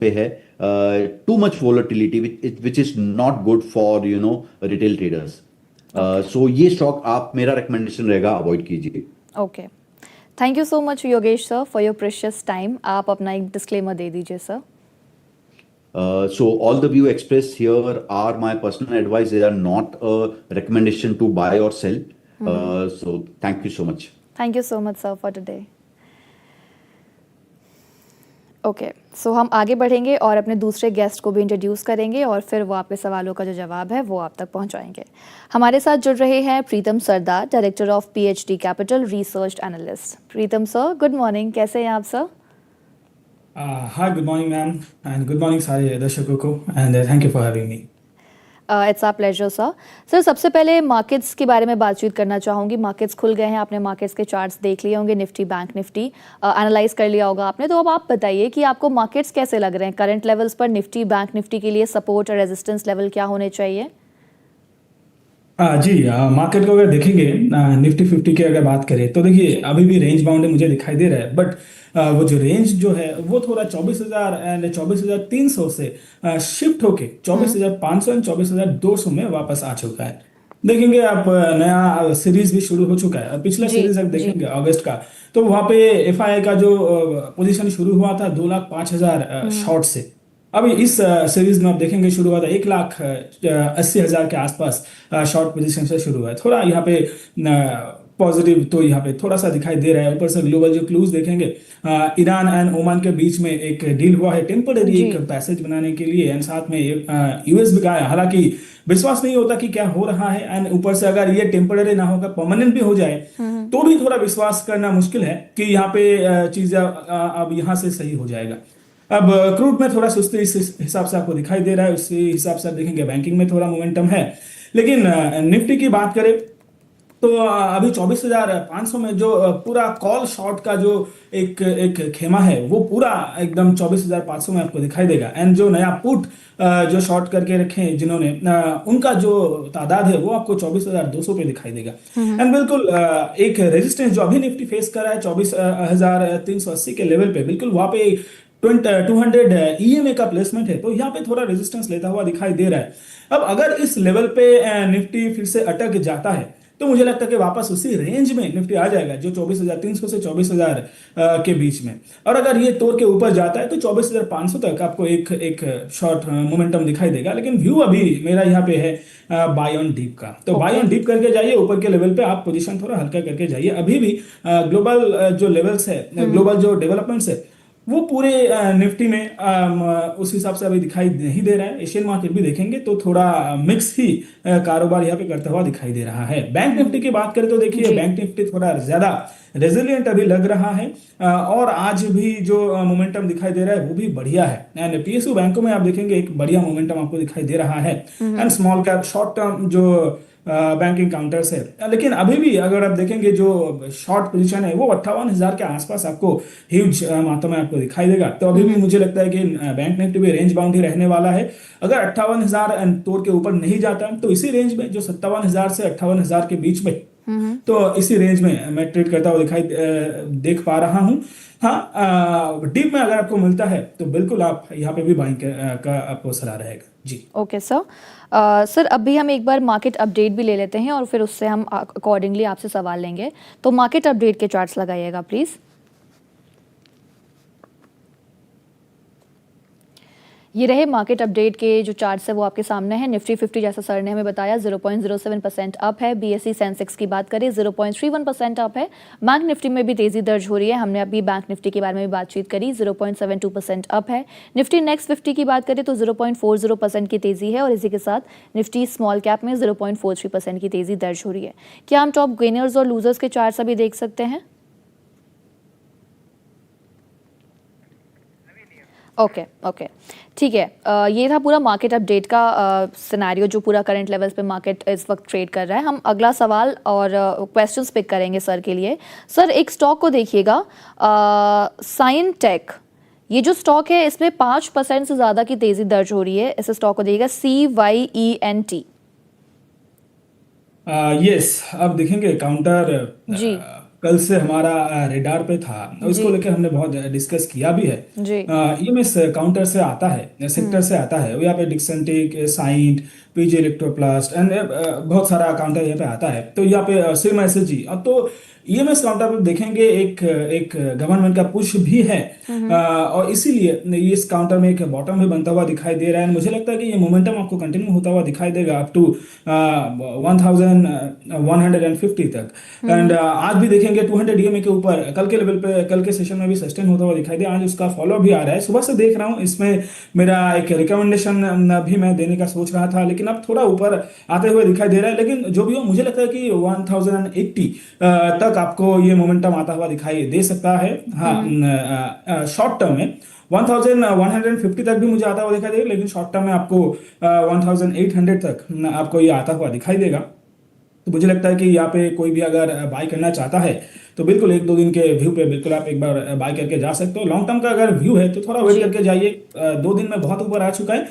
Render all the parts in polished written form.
पे है, too much volatility which is not good for retail traders. Okay. So ये stock आप, मेरा रिकमेंडेशन रहेगा, अवॉइड कीजिए। Okay, thank you so much Yogesh sir for your precious time. आप अपना एक डिस्क्लेमर दे दीजिए sir. So all the view expressed here are my personal advice. They are not a recommendation to buy or sell. So thank you so much. Thank you so much sir for today. Okay, so हम आगे बढ़ेंगे और अपने दूसरे guest को भी introduce करेंगे और फिर वो आपके सवालों का जो जवाब है वो आप तक पहुंचाएंगे। हमारे साथ जुड़ रहे हैं Pritam Sardar, director of PhD capital research analyst. Pritam sir, good morning, कैसे हैं आप sir? Hi, good morning ma'am, and good morning सारे दर्शकों को, and thank you for having me. It's our pleasure sir. Sir, सबसे पहले मार्केट्स के बारे में बातचीत करना चाहूँगी। मार्केट्स खुल गए हैं, आपने मार्केट्स के चार्ट्स देख लिए होंगे, निफ्टी बैंक निफ्टी एनालाइज कर लिया होगा आपने। तो अब आप बताइए कि आपको मार्केट्स कैसे लग रहे हैं करंट लेवल्स पर? निफ्टी बैंक निफ्टी के लिए सपोर्ट और रेजिस्टेंस लेवल क्या होने चाहिए? जी, मार्केट को अगर देखेंगे, निफ्टी 50 की अगर बात करें तो देखिए अभी भी रेंज बाउंड मुझे दिखाई दे रहा है, बट वो जो रेंज जो है वो थोड़ा 24,000 एंड 24,300 से शिफ्ट होके 24,500 एंड 24,200 में वापस आ चुका है। देखेंगे आप, नया सीरीज भी शुरू हो चुका है। पिछला जी सीरीज अगर जी। देखेंगे अगस्त का, तो वहां पे FII का जो पोजीशन शुरू हुआ था 2,05,000 शॉर्ट से। अभी इस सीरीज में आप देखेंगे शुरू हुआ था 1,80,000 के आसपास शॉर्ट पोजीशन से शुरू हुआ है। थोड़ा यहाँ पे पॉजिटिव तो यहाँ पे थोड़ा सा दिखाई दे रहा है। ऊपर से ग्लोबल जो क्लूज देखेंगे, ईरान एंड ओमान के बीच में एक डील हुआ है टेम्पररी जी एक पैसेज बनाने के लिए, एंड साथ में US भी का है। हालांकि विश्वास नहीं होता कि क्या हो रहा है, एंड ऊपर से अगर ये टेम्पररी ना होकर परमानेंट भी हो जाए तो भी थोड़ा विश्वास करना मुश्किल है कि यहाँ पे चीजें अब यहाँ से सही हो जाएगा। अब क्रूड में थोड़ा सुस्ती इस हिसाब से आपको दिखाई दे रहा है, उसी हिसाब से आप देखेंगे बैंकिंग में थोड़ा मोमेंटम है। लेकिन निफ्टी की बात करें तो अभी 24,500 में जो पूरा कॉल शॉर्ट का जो एक एक खेमा है वो पूरा एकदम 24,500 में आपको दिखाई देगा। एंड जो नया पुट जो शॉर्ट करके रखे हैं जिन्होंने, उनका जो तादाद है वो आपको 24,200 पे दिखाई देगा। एंड बिल्कुल एक रेजिस्टेंस जो अभी निफ्टी फेस कर रहा है 24,380 के लेवल पे, बिल्कुल वहां पे 200 EMA का प्लेसमेंट है, तो यहाँ पे थोड़ा रेजिस्टेंस लेता हुआ दिखाई दे रहा है। अब अगर इस लेवल पे निफ्टी फिर से अटक जाता है तो मुझे लगता है कि वापस उसी रेंज में निफ्टी आ जाएगा जो 24,300 से 24,000 के बीच में। और अगर ये तोड़ के ऊपर जाता है तो 24,500 तक आपको एक एक शॉर्ट मोमेंटम दिखाई देगा। लेकिन व्यू अभी मेरा यहाँ पे है बाय ऑन डीप का, तो बाय ऑन डीप करके जाइए। ऊपर के लेवल पे आप पोजीशन थोड़ा हल्का करके जाइए। अभी भी ग्लोबल जो लेवल्स है, ग्लोबल जो डेवलपमेंट्स है वो पूरे निफ्टी में उस हिसाब से अभी दिखाई नहीं दे रहा है। एशियन मार्केट भी देखेंगे तो थोड़ा मिक्स ही कारोबार यहाँ पे करता हुआ दिखाई दे रहा है। बैंक निफ्टी की बात करें तो देखिए जी बैंक निफ्टी थोड़ा ज्यादा रेजिलियंट अभी लग रहा है, और आज भी जो मोमेंटम दिखाई दे रहा है वो भी बढ़िया है। एंड PSU बैंकों में आप देखेंगे एक बढ़िया मोमेंटम आपको दिखाई दे रहा है। And small cap short term जो बैंकिंग काउंटर्स है, लेकिन अभी भी अगर आप देखेंगे जो शॉर्ट पोजीशन है वो 58,000 के आसपास आपको ह्यूज मात्रा में आपको दिखाई देगा। तो अभी भी मुझे लगता है कि बैंक निफ्टी भी रेंज बाउंड ही रहने वाला है। अगर 58,000 तोड़ के ऊपर नहीं जाता तो इसी रेंज में जो 57,000 से 58,000 के बीच में, तो इसी रेंज में मैं ट्रेड करता हुआ देख पा रहा हूं। हाँ, डीप में अगर आपको मिलता है तो बिल्कुल आप यहाँ पे भी बाइंग का आपको सलाह रहेगा जी। Okay sir. सर, अभी हम एक बार मार्केट अपडेट भी ले लेते हैं और फिर उससे हम अकॉर्डिंगली आपसे सवाल लेंगे। तो मार्केट अपडेट के चार्ट्स लगाइएगा प्लीज़। ये रहे मार्केट अपडेट के जो चार्ट्स है वो आपके सामने है। निफ्टी 50 जैसा सर ने हमें बताया 0.07% अप है। BSE सेंसेक्स की बात करें 0.31% अप है। बैंक निफ्टी में भी तेजी दर्ज हो रही है। हमने अभी बैंक निफ्टी के बारे में भी बातचीत करी, 0.72% अप है। निफ्टी नेक्स्ट 50 की बात करें तो 0.40% की तेजी है और इसी के साथ निफ्टी स्मॉल कैप में 0.43% की तेजी दर्ज हो रही है। क्या हम टॉप गेनर्स और लूजर्स के चार्ट्स अभी देख सकते हैं? ओके ओके, ठीक है। ये था पूरा मार्केट अपडेट का सिनेरियो जो पूरा करंट लेवल्स पे मार्केट इस वक्त ट्रेड कर रहा है। हम अगला सवाल और क्वेश्चंस पिक करेंगे सर के लिए। सर, एक स्टॉक को देखिएगा, साइन टेक, ये जो स्टॉक है इसमें 5% से ज़्यादा की तेज़ी दर्ज हो रही है। इस स्टॉक को देखिएगा, CYENT। यस, अब देखेंगे काउंटर जी कल से हमारा रेडार पे था और जी इसको लेकर हमने बहुत डिस्कस किया भी है। जी। ईएमएस काउंटर से आता है, सेक्टर से आता है, यहाँ पे डिक्सेंटिक, साइंट, पीजी इलेक्ट्रोप्लास्ट एंड बहुत सारा काउंटर यहाँ पे आता है। तो यहाँ पे सिग्मा एसएसजी, अब तो ईएमएस काउंटर पे देखेंगे एक एक गवर्नमेंट का पुश भी है। और इसीलिए इस काउंटर में एक बॉटम भी बनता हुआ दिखाई दे रहा है। मुझे लगता है कि ये मोमेंटम आपको कंटिन्यू होता हुआ दिखाई देगा अप टू 1150 तक। एंड आज भी देखेंगे 200 डीएमए के ऊपर कल के लेवल पे, कल के सेशन में भी सस्टेन होता हुआ दिखाई दे। आज उसका फॉलो भी आ रहा है, सुबह से देख रहा हूँ। इसमें मेरा एक रिकमेंडेशन भी मैं देने का सोच रहा था, लेकिन अब थोड़ा ऊपर आते हुए दिखाई दे रहा है। लेकिन जो भी हो, मुझे लगता है कि 1080 तक आपको ये मोमेंटम आता हुआ दिखाई दे सकता है। हाँ, शॉर्ट टर्म में 1150 तक भी मुझे आता हुआ दिखाई देगा, लेकिन शॉर्ट टर्म में आपको 1800 तक आपको ये आता हुआ दिखाई देगा। तो मुझे लगता है कि यहाँ पे कोई भी अगर बाय करना चाहता है तो बिल्कुल 1-2 दिन के व्यू पे बिल्कुल आप एक बार बाय करके जा सकते हो। लॉन्ग टर्म का अगर व्यू है तो थोड़ा वेट जी करके जाइए। 2 दिन में बहुत ऊपर आ चुका है।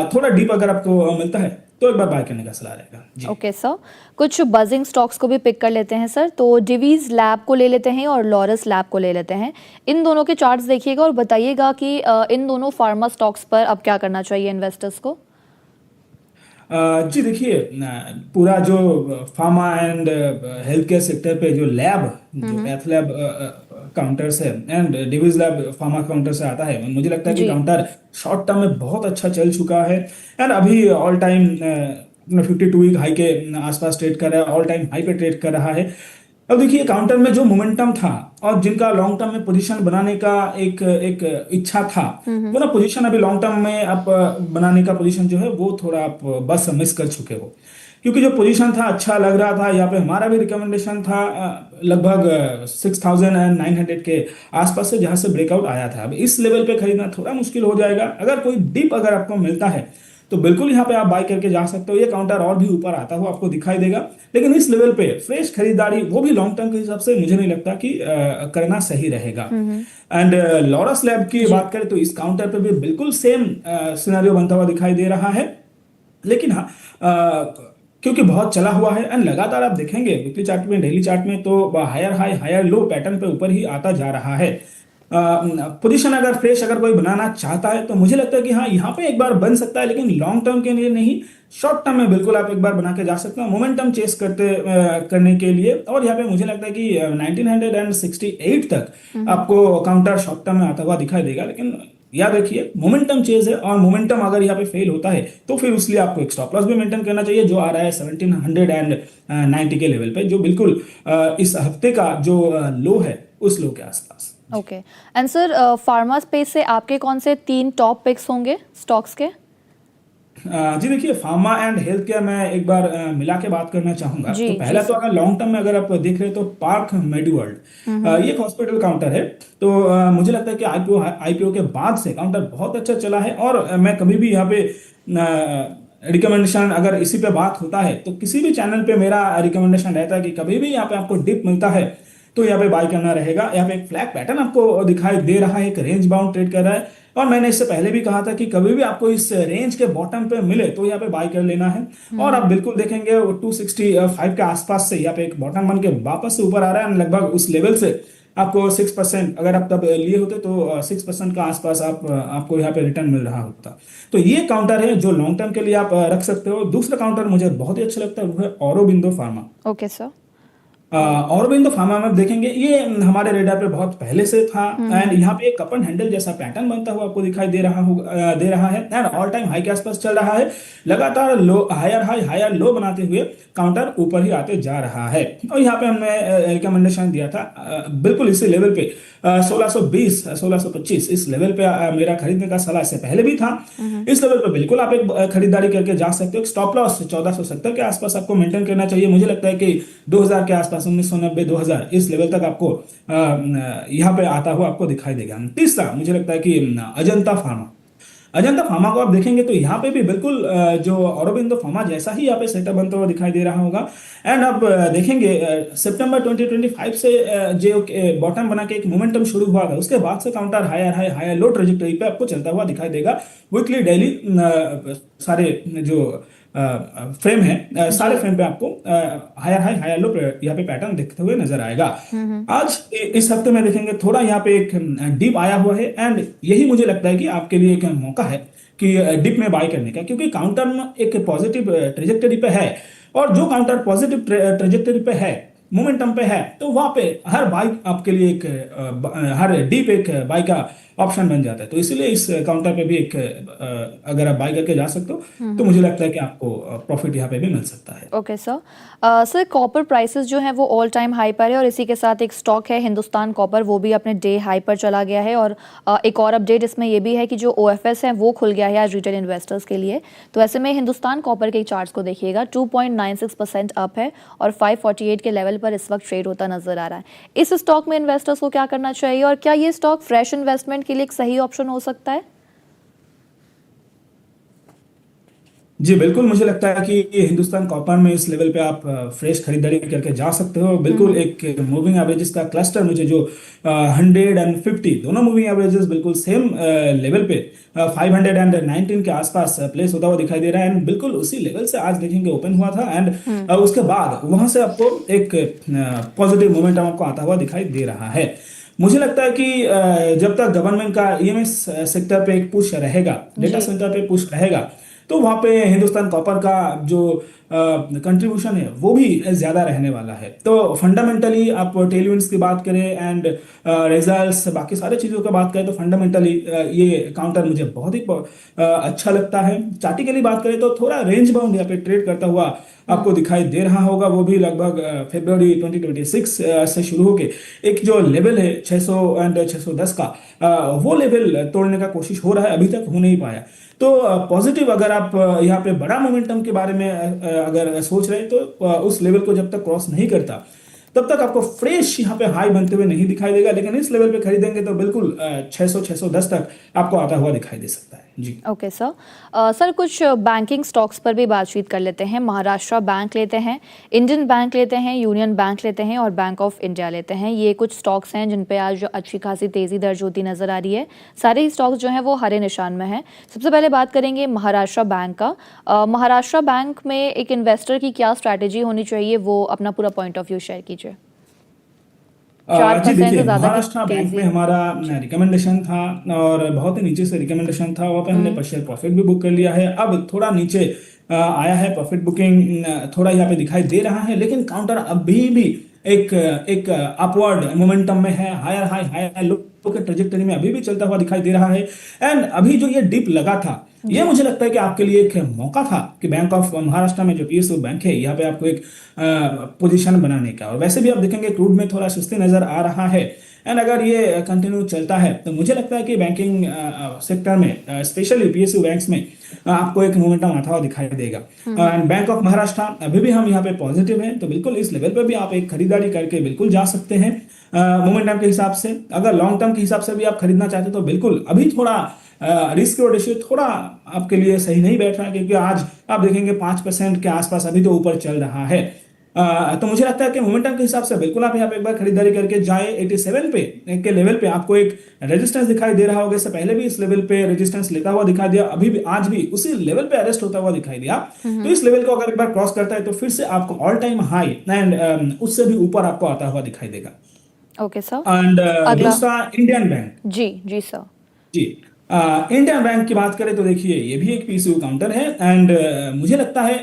थोड़ा डीप अगर आपको मिलता है तो एक बार बाय करने का सलाह रहेगा जी। ओके सर, कुछ बजिंग स्टॉक्स को भी पिक कर लेते हैं सर। तो डिवीज लैब को ले लेते हैं और लॉरस लैब को ले लेते हैं। इन दोनों के चार्ट्स देखिएगा और बताइएगा कि इन दोनों फार्मा स्टॉक्स पर अब क्या करना चाहिए इन्वेस्टर्स को। जी देखिए, पूरा जो pharma and health care sector पे जो लैब, जो पैथ लैब काउंटर्स है and Divi's lab pharma counter से आता है, मुझे लगता है कि जी काउंटर शॉर्ट टर्म में बहुत अच्छा चल चुका है एंड अभी ऑल टाइम 52 वीक हाई के आसपास ट्रेड कर रहा है, ऑल टाइम हाई पे ट्रेड कर रहा है। अब देखिए, काउंटर में जो मोमेंटम था और जिनका लॉन्ग टर्म में पोजीशन बनाने का एक एक इच्छा था, वो ना पोजीशन अभी लॉन्ग टर्म में आप बनाने का पोजीशन जो है वो थोड़ा आप बस मिस कर चुके हो। क्योंकि जो पोजीशन था अच्छा लग रहा था। यहाँ पे हमारा भी रिकमेंडेशन था लगभग 6900 के आसपास से, जहां से ब्रेकआउट आया था। अब इस लेवल पे खरीदना थोड़ा मुश्किल हो जाएगा। अगर कोई डिप अगर आपको मिलता है तो बिल्कुल यहाँ पे आप बाय करके जा सकते हो। ये काउंटर और भी ऊपर आता हुआ आपको दिखाई देगा, लेकिन इस लेवल पे फ्रेश खरीदारी, वो भी लॉन्ग टर्म के हिसाब से, मुझे नहीं लगता कि करना सही रहेगा। एंड लॉरस लैब की जी बात करें तो इस काउंटर पे भी बिल्कुल सेम सिनेरियो बनता हुआ दिखाई दे रहा है। लेकिन हाँ, क्योंकि बहुत चला हुआ है एंड लगातार आप देखेंगे वीकली चार्ट में, डेली चार्ट में तो higher high higher low pattern पे ऊपर ही आता जा रहा है। पोजीशन अगर फ्रेश अगर कोई बनाना चाहता है तो मुझे लगता है कि हाँ, यहाँ पे एक बार बन सकता है, लेकिन लॉन्ग टर्म के लिए नहीं, शॉर्ट टर्म में बिल्कुल आप एक बार बना के जा सकते हो मोमेंटम चेस करने के लिए। और यहाँ पे मुझे लगता है कि 1968 तक आपको काउंटर शॉर्ट टर्म में आता हुआ दिखाई देगा। लेकिन याद रखिए, मोमेंटम चेज है और मोमेंटम अगर यहाँ पे फेल होता है तो फिर उसलिए आपको एक स्टॉप लॉस भी मेंटेन करना चाहिए, जो आ रहा है 1790 के लेवल पे, जो बिल्कुल इस हफ्ते का जो लो है उस लो के आसपास। Okay. And sir, pharma space से आपके कौन से 3 टॉप पिक्स होंगे स्टॉक्स के। जी देखिए, फार्मा एंड हेल्थ केयर मैं एक बार मिला के बात करना चाहूंगा। जी तो जी पहला तो सर। अगर लॉन्ग टर्म में अगर आप देख रहे हैं तो पार्क मेडीवर्ल्ड, ये एक हॉस्पिटल काउंटर है। तो मुझे लगता है कि आईपीओ के बाद से काउंटर बहुत अच्छा चला है। और मैं कभी भी यहाँ पे रिकमेंडेशन, अगर इसी पे बात होता है तो किसी भी चैनल पे मेरा रिकमेंडेशन रहता है कि कभी भी यहाँ पे आपको डिप मिलता है तो यहाँ पे बाय करना रहेगा। यहाँ पे एक फ्लैग पैटर्न आपको दिखाई दे रहा है, एक रेंज बाउंड ट्रेड कर रहा है। और मैंने इससे पहले भी कहा था कि कभी भी आपको इस रेंज के बॉटम पे मिले तो यहाँ पे बाय कर लेना है। और आप बिल्कुल देखेंगे 265 के आसपास से यहाँ पे एक बॉटम बन के वापस से ऊपर आ रहा है। लगभग उस लेवल से आपको 6%, अगर आप तब लिए होते तो 6% का आसपास आपको यहाँ पे रिटर्न मिल रहा होता। तो ये काउंटर है जो लॉन्ग टर्म के लिए आप रख सकते हो। दूसरा काउंटर मुझे बहुत ही अच्छा लगता है, वो है Aurobindo pharma. Okay sir. Aurobindo pharma में देखेंगे, ये हमारे रेडार पे बहुत पहले से था एंड यहाँ पे एक कप एंड हैंडल जैसा पैटर्न बनता हुआ आपको दिखाई दे रहा है एंड ऑल टाइम हाई के आसपास चल रहा है। लगातार लो, हायर हाई हायर लो बनाते हुए काउंटर ऊपर ही आते जा रहा है। और यहाँ पे हमने रिकमेंडेशन दिया था बिल्कुल इसी लेवल पे 1620 1625 इस लेवल पे मेरा खरीदने का सलाह इससे पहले भी था। इस लेवल पे बिल्कुल आप एक खरीदारी करके जा सकते हो। स्टॉप लॉस 1470 के आसपास आपको मेंटेन करना चाहिए। मुझे लगता है कि 2000 के आसपास 1990 2000 इस लेवल तक आपको यहाँ पे आता हुआ आपको दिखाई देगा। तीसरा मुझे लगता है कि अजंता फार्मा। अजंता फार्मा को आप देखेंगे तो यहाँ पे भी बिल्कुल जो ऑरोबिंदो फार्मा जैसा ही यहाँ पे सेटअप बनता हुआ दिखाई दे रहा होगा। एंड आप देखेंगे सितंबर 2025 से जो बॉटम बना के एक मोमेंटम शुरू हुआ था, उसके बाद से counter higher high higher low trajectory पे आपको चलता हुआ दिखाई देगा। वीकली डेली सारे जो फ्रेम है, सारे फ्रेम पे आपको हायर हाई हायर लो यहाँ पे पैटर्न दिखते हुए नजर आएगा। आज इस हफ्ते में देखेंगे थोड़ा यहाँ पे एक डीप आया हुआ है, एंड यही मुझे लगता है कि आपके लिए एक मौका है कि डिप में बाय करने का, क्योंकि काउंटर एक पॉजिटिव ट्रेजेक्टरी पे है, और जो काउंटर पॉजिटिव ट्रेजेक्टरी पे है, मोमेंटम पे है, तो वहां पे हर बाई आपके लिए एक हर डीप एक बाई का ऑप्शन बन जाता है। तो इसीलिए इस काउंटर पे भी एक अगर आप बाई करके जा सकते हो तो मुझे लगता है कि आपको प्रॉफिट यहाँ पे भी मिल सकता है। Okay sir. Sir copper prices जो हैं वो ऑल टाइम हाई पर है, और इसी के साथ एक स्टॉक है हिंदुस्तान कॉपर, वो भी अपने डे हाई पर चला गया है। और एक और अपडेट इसमें ये भी है कि जो OFS है वो खुल गया है आज रिटेल इन्वेस्टर्स के लिए। तो ऐसे में हिंदुस्तान कॉपर के चार्ट्स को देखिएगा, 2.96% अप है और 548 के लेवल पर इस वक्त ट्रेड होता नजर आ रहा है। इस स्टॉक में इन्वेस्टर्स को क्या करना चाहिए, और क्या ये स्टॉक फ्रेश इन्वेस्टमेंट के लिए एक सही ऑप्शन हो सकता है? जी बिल्कुल, मुझे लगता है कि ये हिंदुस्तान कॉपर में इस लेवल पे आप फ्रेश खरीदारी करके जा सकते हो। बिल्कुल एक मूविंग एवरेजेस का क्लस्टर मुझे जो 150 दोनों मूविंग एवरेजेस बिल्कुल सेम लेवल पे 519 के आसपास प्लेस होता हुआ दिखाई दे रहा है, एंड बिल्कुल उसी लेवल से आज देखेंगे ओपन हुआ था, एंड उसके बाद वहां से आपको एक पॉजिटिव मोमेंटम आपको आता हुआ दिखाई दे रहा है। मुझे लगता है कि जब तक गवर्नमेंट का EMS सेक्टर पे एक पुश रहेगा, डेटा सेंटर पे पुश रहेगा, तो वहां पे हिंदुस्तान कॉपर का जो कंट्रीब्यूशन है वो भी ज्यादा रहने वाला है। तो फंडामेंटली आप टेलविंड्स की बात करें एंड रिजल्ट्स बाकी सारी चीजों की बात करें तो फंडामेंटली ये काउंटर मुझे बहुत ही अच्छा लगता है। चार्टिकली बात करें तो थोड़ा रेंज बाउंड यहाँ पे ट्रेड करता हुआ आपको दिखाई दे रहा होगा, वो भी लगभग फरवरी 2026 से शुरू होके एक जो लेवल है 600 एंड 610 का, वो लेवल तोड़ने का कोशिश हो रहा है, अभी तक हो नहीं पाया। तो पॉजिटिव अगर आप यहाँ पे बड़ा मोमेंटम के बारे में अगर सोच रहे हैं तो उस लेवल को जब तक क्रॉस नहीं करता तब तक आपको फ्रेश यहाँ पे हाई बनते हुए नहीं दिखाई देगा, लेकिन इस लेवल पे खरीदेंगे तो बिल्कुल 600-610 तक आपको आता हुआ दिखाई दे सकता है। जी ओके सर। सर कुछ बैंकिंग स्टॉक्स पर भी बातचीत कर लेते हैं। महाराष्ट्र बैंक लेते हैं, इंडियन बैंक लेते हैं, यूनियन बैंक लेते हैं और बैंक ऑफ इंडिया लेते हैं। ये कुछ स्टॉक्स हैं जिन पे आज अच्छी खासी तेजी दर्ज होती नजर आ रही है। सारे ही स्टॉक्स जो हैं वो हरे निशान में हैं। सबसे पहले बात करेंगे महाराष्ट्र बैंक का। महाराष्ट्र बैंक में एक इन्वेस्टर की क्या स्ट्रैटेजी होनी चाहिए, वो अपना पूरा पॉइंट ऑफ व्यू शेयर कीजिए। जी देखिए, महाराष्ट्र बैंक में हमारा रिकमेंडेशन था और बहुत ही नीचे से रिकमेंडेशन था, वहाँ पे हमने पार्शियल प्रॉफिट भी बुक कर लिया है। अब थोड़ा नीचे आया है, प्रॉफिट बुकिंग थोड़ा यहाँ पे दिखाई दे रहा है, लेकिन काउंटर अभी भी एक अपवर्ड मोमेंटम में है, हायर हाई हायर लो के ट्रेजेक्टरी में अभी भी चलता हुआ दिखाई दे रहा है। एंड अभी जो ये डिप लगा था, ये मुझे लगता है कि आपके लिए एक मौका था कि बैंक ऑफ महाराष्ट्र में जो PSU बैंक है यहाँ पे आपको एक पोजीशन बनाने का। और वैसे भी आप देखेंगे क्रूड में थोड़ा सुस्ती नजर आ रहा है, एंड अगर ये कंटिन्यू चलता है तो मुझे लगता है कि बैंकिंग सेक्टर में स्पेशली PSU बैंक्स में आपको एक मोमेंटम आता हुआ दिखाई देगा। एंड बैंक ऑफ महाराष्ट्र अभी भी हम यहाँ पे पॉजिटिव हैं, तो बिल्कुल इस लेवल पे भी आप एक खरीदारी करके बिल्कुल जा सकते हैं मोमेंटम के हिसाब से। अगर लॉन्ग टर्म के हिसाब से भी आप खरीदना चाहते हैं तो बिल्कुल अभी थोड़ा रिस्क और रेशियो थोड़ा आपके लिए सही नहीं बैठ रहा है, क्योंकि आज आप देखेंगे 5% के आसपास अभी तो ऊपर चल रहा है। तो मुझे लगता है कि मोमेंटम के हिसाब से बिल्कुल आप यहाँ पे एक बार खरीदारी करके जाए। 87 पे के लेवल पे आपको एक रेजिस्टेंस दिखाई दे रहा होगा, इससे पहले भी इस लेवल पे रेजिस्टेंस लेता हुआ दिखाई दिया, अभी भी आज भी उसी लेवल पे अरेस्ट होता हुआ दिखाई दिया। तो इस लेवल को अगर एक बार क्रॉस करता है तो फिर से आपको ऑल टाइम हाई एंड उससे भी ऊपर आपको आता हुआ दिखाई देगा। Okay sir. एंड दूसरा इंडियन बैंक। जी सर। जी इंडियन बैंक की बात करें तो देखिए ये भी एक PSU काउंटर है, एंड मुझे लगता है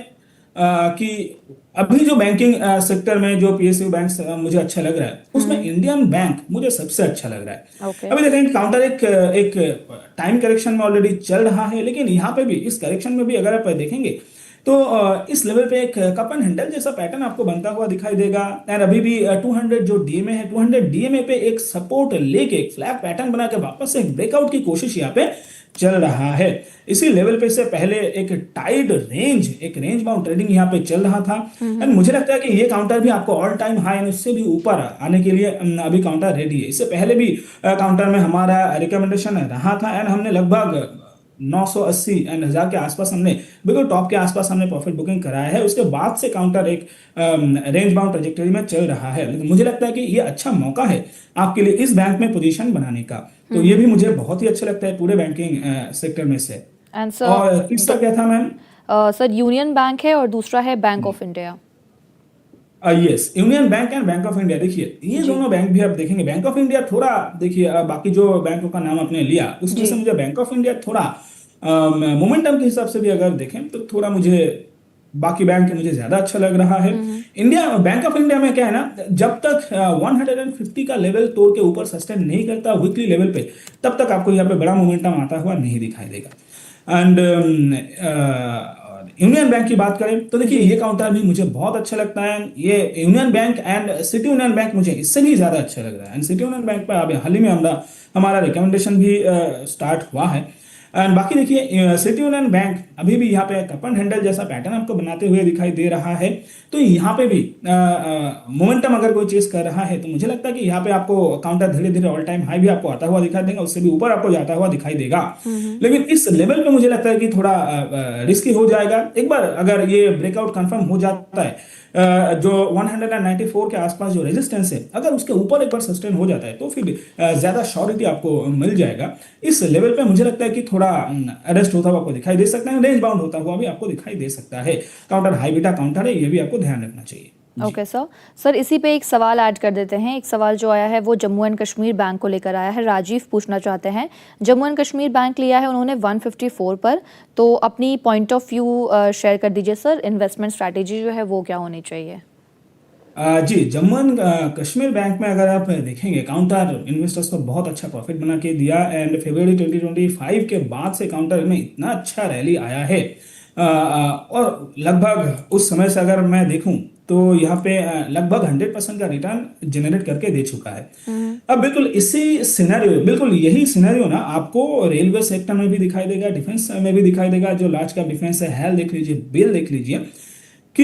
कि अभी जो बैंकिंग सेक्टर में जो PSU बैंक मुझे अच्छा लग रहा है उसमें इंडियन बैंक मुझे सबसे अच्छा लग रहा है। अभी देखेंगे काउंटर एक टाइम करेक्शन में ऑलरेडी चल रहा है, लेकिन यहाँ पे भी इस करेक्शन में भी अगर आप देखेंगे तो इस लेवल पे एक कप एंड हैंडल जैसा पैटर्न आपको बनता हुआ दिखाई देगा। और अभी भी 200 जो DMA है, 200 DMA पे एक सपोर्ट लेके एक फ्लैग पैटर्न बना के वापस से एक ब्रेकआउट की कोशिश यहाँ पे चल रहा है। इसी लेवल पे से पहले एक टाइड रेंज, एक रेंज बाउंड ट्रेडिंग यहाँ पे चल रहा था, एंड मुझे लगता है कि ये काउंटर भी आपको ऑल टाइम हाई उससे भी ऊपर आने के लिए अभी काउंटर रेडी है। इससे पहले भी काउंटर में हमारा रिकमेंडेशन रहा था, एंड हमने लगभग 980 एंड 1000 के आसपास हमने बिल्कुल टॉप के आसपास हमने प्रॉफिट बुकिंग कराया है। उसके बाद से काउंटर एक रेंज बाउंड ट्रेजेक्टरी में चल रहा है, लेकिन मुझे लगता है कि ये अच्छा मौका है आपके लिए इस बैंक में पोजीशन बनाने का। तो ये भी मुझे बहुत ही अच्छा लगता है पूरे बैंकिंग सेक्टर में से। और तीसरा क्या था मैम? सर यूनियन बैंक है और दूसरा है bank of India. Yes, union bank and bank of India. देखिए ये जी दोनों बैंक भी आप देखेंगे, बैंक ऑफ इंडिया थोड़ा देखिए, बाकी जो बैंकों का नाम आपने लिया उसमें जी से मुझे बैंक ऑफ इंडिया थोड़ा मोमेंटम के हिसाब से भी अगर देखें तो थोड़ा मुझे बाकी बैंक मुझे ज्यादा अच्छा लग रहा है। इंडिया बैंक ऑफ इंडिया में क्या है ना, जब तक 150 का लेवल तोड़ के ऊपर सस्टेन नहीं करता वीकली लेवल पे, तब तक आपको यहाँ पे बड़ा मोमेंटम आता हुआ नहीं दिखाई देगा। एंड यूनियन बैंक की बात करें तो देखिए ये काउंटर भी मुझे बहुत अच्छा लगता है। ये union bank and city union bank मुझे इससे भी ज्यादा अच्छा लग रहा है। एंड सिटी यूनियन बैंक पर अभी हाल ही में हमारा रिकमेंडेशन भी स्टार्ट हुआ है। एंड बाकी देखिए सिटी यूनियन बैंक अभी भी यहाँ पे कप एंड हैंडल जैसा पैटर्न आपको बनाते हुए दिखाई दे रहा है। तो यहाँ पे भी मोमेंटम अगर कोई चेस कर रहा है तो मुझे लगता है कि यहाँ पे आपको काउंटर धीरे धीरे ऑल टाइम हाई भी आपको आता हुआ दिखाई देगा, उससे भी ऊपर आपको जाता हुआ दिखाई देगा। लेकिन इस लेवल पे मुझे लगता है कि थोड़ा रिस्की हो जाएगा। एक बार अगर ये ब्रेकआउट कंफर्म हो जाता है, जो 194 के आसपास जो रेजिस्टेंस है अगर उसके ऊपर एक बार सस्टेन हो जाता है तो फिर ज्यादा श्योरिटी आपको मिल जाएगा। इस लेवल पे मुझे लगता है कि थोड़ा अरेस्ट होता हुआ आपको दिखाई दे सकता है, रेंज बाउंड होता हुआ भी आपको दिखाई दे सकता है। काउंटर हाई बीटा काउंटर है, ये भी आपको ध्यान रखना चाहिए। ओके सर इसी पे एक सवाल ऐड कर देते हैं। एक सवाल जो आया है वो जम्मू एंड कश्मीर बैंक को लेकर आया है। राजीव पूछना चाहते हैं, जम्मू एंड कश्मीर बैंक लिया है उन्होंने 154 पर, तो अपनी पॉइंट ऑफ व्यू शेयर कर दीजिए सर, इन्वेस्टमेंट स्ट्रैटेजी जो है वो क्या होनी चाहिए। जी, जम्मू एंड कश्मीर बैंक में अगर आप देखेंगे काउंटर इन्वेस्टर्स को बहुत अच्छा प्रॉफिट बना के दिया। एंड फरवरी 2025 के बाद से काउंटर में इतना अच्छा रैली आया है, और लगभग उस समय से अगर मैं देखूं तो यहाँ पे लगभग 100% का रिटर्न जनरेट करके दे चुका है। अब बिल्कुल इसी सिनेरियो, बिल्कुल यही सिनेरियो ना आपको रेलवे सेक्टर में भी दिखाई देगा, डिफेंस में भी दिखाई देगा। जो लार्ज कैप डिफेंस है, हेल देख लीजिए, बेल देख लीजिए, कि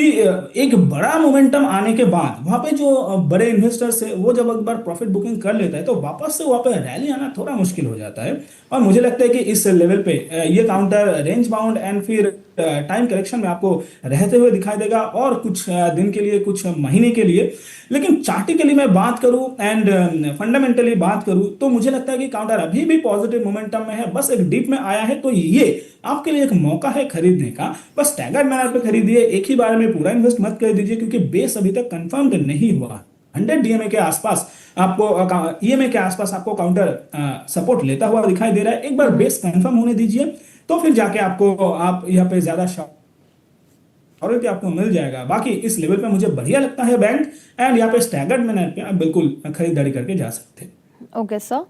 एक बड़ा मोमेंटम आने के बाद वहां पे जो बड़े इन्वेस्टर्स है वो जब एक बार प्रॉफिट बुकिंग कर लेता है तो वापस से वहां पे रैली आना थोड़ा मुश्किल हो जाता है। और मुझे लगता है कि इस लेवल पे ये काउंटर रेंज बाउंड एंड फिर टाइम करेक्शन में आपको रहते हुए दिखाई देगा, और कुछ दिन के लिए, कुछ महीने के लिए। लेकिन चार्टिकली मैं बात करूं एंड फंडामेंटली बात करूं तो मुझे लगता है कि काउंटर अभी भी पॉजिटिव मोमेंटम में है, बस एक डिप में आया है। तो ये आपके लिए एक मौका है खरीदने का, बस स्टैगर्ड मैनर पे खरीदिए, एक ही बार में पूरा इन्वेस्ट मत कर दीजिए, क्योंकि बेस अभी तक कंफर्म्ड नहीं हुआ। 100 डीएमए के आसपास आपको, ईएमए के आसपास आपको काउंटर सपोर्ट लेता हुआ दिखाई दे रहा है। एक बार बेस कंफर्म होने दीजिए, तो फिर जाके आप यहाँ पे ज्यादा श्योरिटी आपको मिल जाएगा। बाकी इस लेवल पे मुझे बढ़िया लगता है बैंक, एंड यहाँ पे स्टैगर्ड मैनर पे आप बिल्कुल खरीदारी करके जा सकते हैं। ओके सर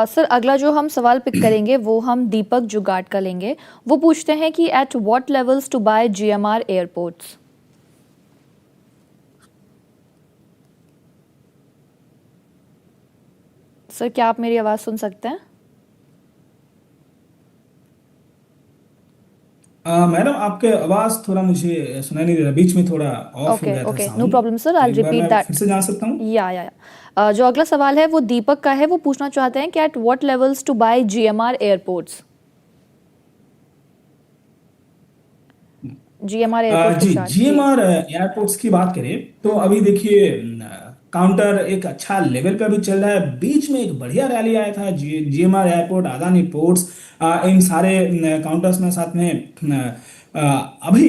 सर अगला जो हम सवाल पिक करेंगे वो हम दीपक जुगाट का लेंगे। वो पूछते हैं कि at what levels to buy GMR airports. Sir क्या आप मेरी आवाज सुन सकते हैं? मैडम आपके आवाज थोड़ा मुझे सुनाई नहीं दे रहा, बीच में थोड़ा ऑफ हो गया था okay no sound. Problem sir, तो आई एक बार रिपीट मैं दैट। फिर से जान सकता हूँ? या जो अगला सवाल है वो दीपक का है। वो पूछना चाहते हैं कि at what levels to buy GMR airports. GMR airports ji, के साथ जी जीएमआर एयरपोर्ट्स की बात करें तो अभी देखिए काउंटर एक अच्छा लेवल पे अभी चल रहा है। बीच में एक बढ़िया रैली आया था जीएमआर एयरपोर्ट, अदानी पोर्ट्स, इन सारे काउंटर्स में साथ में अभी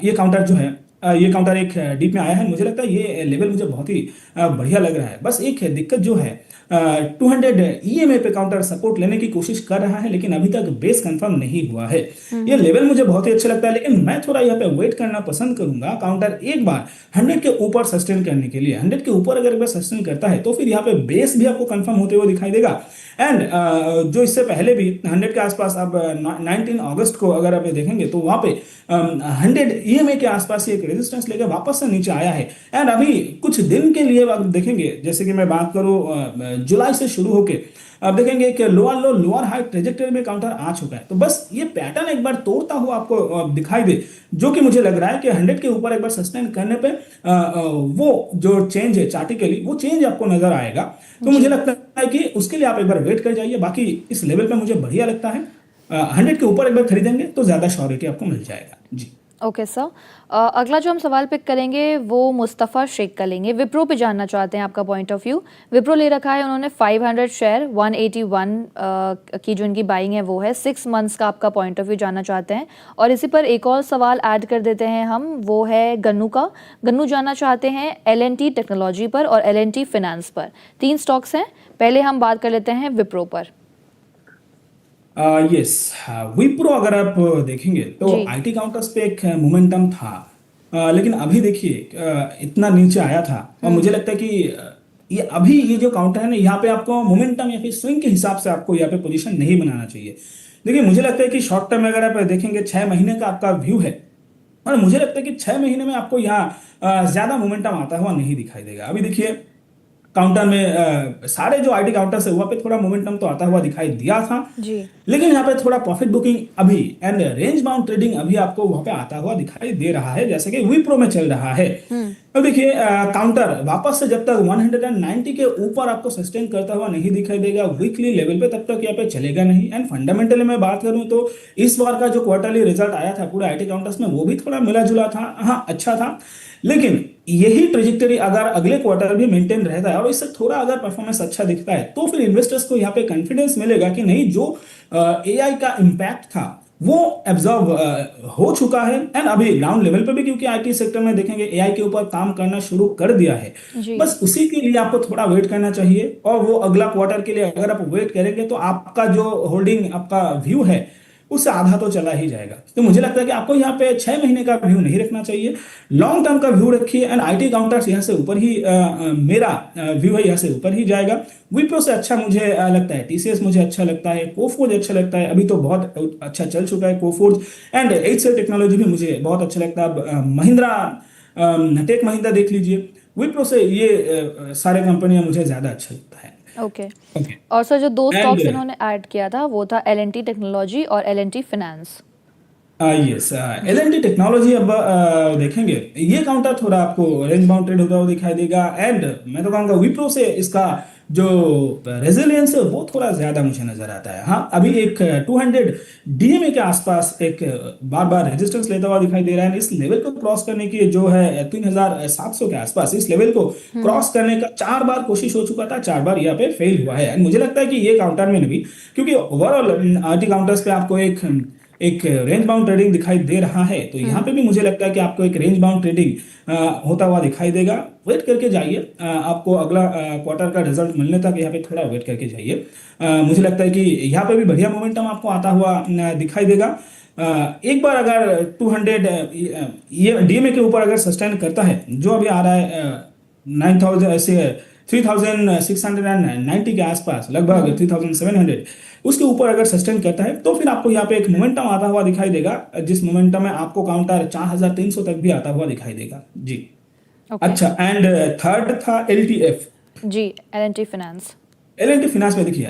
ये काउंटर जो है, ये काउंटर एक डीप में आया है। मुझे लगता है ये लेवल मुझे बहुत ही बढ़िया लग रहा है। बस एक दिक्कत जो है, 200 ईएमए पे काउंटर सपोर्ट लेने की कोशिश कर रहा है, लेकिन अभी तक बेस कंफर्म नहीं हुआ है। ये लेवल मुझे बहुत ही अच्छा लगता है, लेकिन मैं थोड़ा यहाँ पे वेट करना पसंद करूंगा। काउंटर एक बार 100 के ऊपर सस्टेन करने के लिए, 100 के ऊपर अगर एक बार सस्टेन करता है तो फिर यहाँ पे बेस भी आपको कंफर्म होते हुए दिखाई देगा। एंड जो इससे पहले भी 100 के आसपास, अब 19 अगस्त को अगर आप देखेंगे तो वहां पे 100 ईएमए के आसपास एक रेजिस्टेंस लेकर वापस से नीचे आया है। एंड अभी कुछ दिन के लिए आप देखेंगे, जैसे कि मैं बात करूं जुलाई से शुरू होके अब देखेंगे कि लोअर लो लोअर हाई ट्रेजेक्टरी में काउंटर आ चुका है। तो बस ये पैटर्न एक बार तोड़ता हुआ आपको दिखाई दे, जो कि मुझे लग रहा है कि 100 के ऊपर एक बार सस्टेन करने पे वो जो चेंज है चार्टिकली, वो चेंज आपको नजर आएगा। तो मुझे लगता है कि उसके लिए आप एक बार वेट कर जाइए। बाकी इस लेवल पे मुझे बढ़िया लगता है। 100 के ऊपर एक बार खरीदेंगे तो ज्यादा श्योरिटी आपको मिल जाएगा। जी ओके सर, अगला जो हम सवाल पिक करेंगे वो मुस्तफ़ा शेख का लेंगे। विप्रो पे जानना चाहते हैं आपका पॉइंट ऑफ व्यू। विप्रो ले रखा है उन्होंने 500 शेयर, 181 की जो इनकी बाइंग है वो है। 6 मंथ्स का आपका पॉइंट ऑफ व्यू जानना चाहते हैं। और इसी पर एक और सवाल ऐड कर देते हैं हम, वो है गन्नू का। गन्नू जानना चाहते हैं L&T टेक्नोलॉजी पर और L&T फाइनेंस पर। 3 स्टॉक्स हैं, पहले हम बात कर लेते हैं विप्रो पर। यस, विप्रो अगर आप देखेंगे तो जी। आईटी काउंटर्स पे एक मोमेंटम था, लेकिन अभी देखिए इतना नीचे आया था और मुझे लगता है कि ये अभी ये जो काउंटर है ना, यहाँ पे आपको मोमेंटम या फिर स्विंग के हिसाब से आपको यहाँ पे पोजीशन नहीं बनाना चाहिए। देखिए मुझे लगता है कि शॉर्ट टर्म में अगर आप देखेंगे 6 महीने का आपका व्यू है, और मुझे लगता है कि 6 महीने में आपको यहाँ ज्यादा मोमेंटम आता हुआ नहीं दिखाई देगा। अभी देखिए काउंटर में सारे जो आईटी काउंटर्स है वहाँ पे थोड़ा मोमेंटम तो आता हुआ दिखाई दिया था, जी। लेकिन यहाँ पे थोड़ा प्रॉफिट बुकिंग अभी एंड रेंज बाउंड ट्रेडिंग अभी आपको वहाँ पे आता हुआ दिखाई दे रहा है, जैसे कि विप्रो में चल रहा है। अब देखिए काउंटर वापस से जब तक 190 के ऊपर आपको सस्टेन करता हुआ नहीं दिखाई देगा वीकली लेवल पे, तब तक यहाँ पे चलेगा नहीं। एंड फंडामेंटली मैं बात करूं तो इस बार का जो क्वार्टरली रिजल्ट आया था पूरे आईटी काउंटर्स में, वो भी थोड़ा मिला जुला था, हाँ अच्छा था। लेकिन यही ट्रेजेक्टरी अगर अगले क्वार्टर भी मेंटेन रहता है और इससे थोड़ा अगर परफॉर्मेंस अच्छा दिखता है, तो फिर इन्वेस्टर्स को यहाँ पे कॉन्फिडेंस मिलेगा कि नहीं, जो एआई का इम्पैक्ट था वो एब्जॉर्व हो चुका है। एंड अभी ग्राउंड लेवल पे भी, क्योंकि आईटी सेक्टर में देखेंगे एआई के ऊपर काम करना शुरू कर दिया है, जी। बस उसी के लिए आपको थोड़ा वेट करना चाहिए। और वो अगला क्वार्टर के लिए अगर आप वेट करेंगे तो आपका जो होल्डिंग आपका व्यू है उससे आधा तो चला ही जाएगा। तो मुझे लगता है कि आपको यहाँ पे 6 महीने का व्यू नहीं रखना चाहिए, लॉन्ग टर्म का व्यू रखिए। एंड आईटी काउंटर्स यहाँ से ऊपर ही मेरा व्यू है, यहाँ से ऊपर ही जाएगा। विप्रो से अच्छा मुझे लगता है टीसीएस, मुझे अच्छा लगता है कोफोर्ज, अच्छा लगता है, अभी तो बहुत अच्छा चल चुका है कोफोर्ज। एंड HCL टेक्नोलॉजी भी मुझे बहुत अच्छा लगता है। महिंद्रा टेक महिंद्रा देख लीजिए। विप्रो से ये सारे कंपनियां मुझे ज्यादा अच्छा लगता है। ओके। ओके। और सर जो 2 स्टॉक्स एंड इन्होंने ऐड किया था वो था L&T टेक्नोलॉजी और L&T finance. Yes, L&T technology अब देखेंगे ये काउंटर थोड़ा आपको रेंज बाउंड ट्रेड होता हुआ दिखाई देगा। एंड मैं तो कहूँगा विप्रो से इसका जो रेजिलियंस है वो थोड़ा ज्यादा मुझे नजर आता है। हाँ अभी एक 200 डीएमए के आसपास एक बार बार रेजिस्टेंस लेता हुआ दिखाई दे रहा है। इस लेवल को क्रॉस करने की जो है 3700 के आसपास, इस लेवल को क्रॉस करने का 4 बार कोशिश हो चुका था, 4 बार यहाँ पे फेल हुआ है। एंड मुझे लगता है कि ये काउंटर में भी, क्योंकि ओवरऑल आईटी काउंटर्स पे आपको एक रेंज बाउंड ट्रेडिंग दिखाई दे रहा है, तो यहाँ पे भी मुझे लगता है कि आपको एक रेंज बाउंड ट्रेडिंग होता हुआ दिखाई देगा। वेट करके जाइए, आपको अगला क्वार्टर का रिजल्ट मिलने तक यहाँ पे थोड़ा वेट करके जाइए। मुझे लगता है कि यहाँ पे भी बढ़िया मोमेंटम आपको आता हुआ दिखाई देगा। एक बार अगर 200 ये डीएमए के ऊपर अगर सस्टेन करता है, जो अभी आ रहा है 9000 से 3690 के आसपास, लगभग 3700, उसके ऊपर अगर सस्टेन करता है तो फिर आपको यहाँ पे एक मोमेंटम आता हुआ दिखाई देगा, जिस मोमेंटम में आपको काउंटर 4300 तक भी आता हुआ दिखाई देगा जी। अच्छा, एंड थर्ड था LTF जी, L&T फाइनेंस। L&T फाइनेंस में देखिए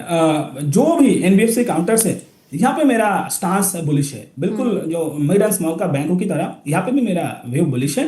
जो भी NBFC काउंटर्स है, यहाँ पे मेरा स्टांस बुलिश है, बिल्कुल जो मिड एंड स्मॉल का बैंकों की तरह यहाँ पे भी मेरा व्यू बुलिश है।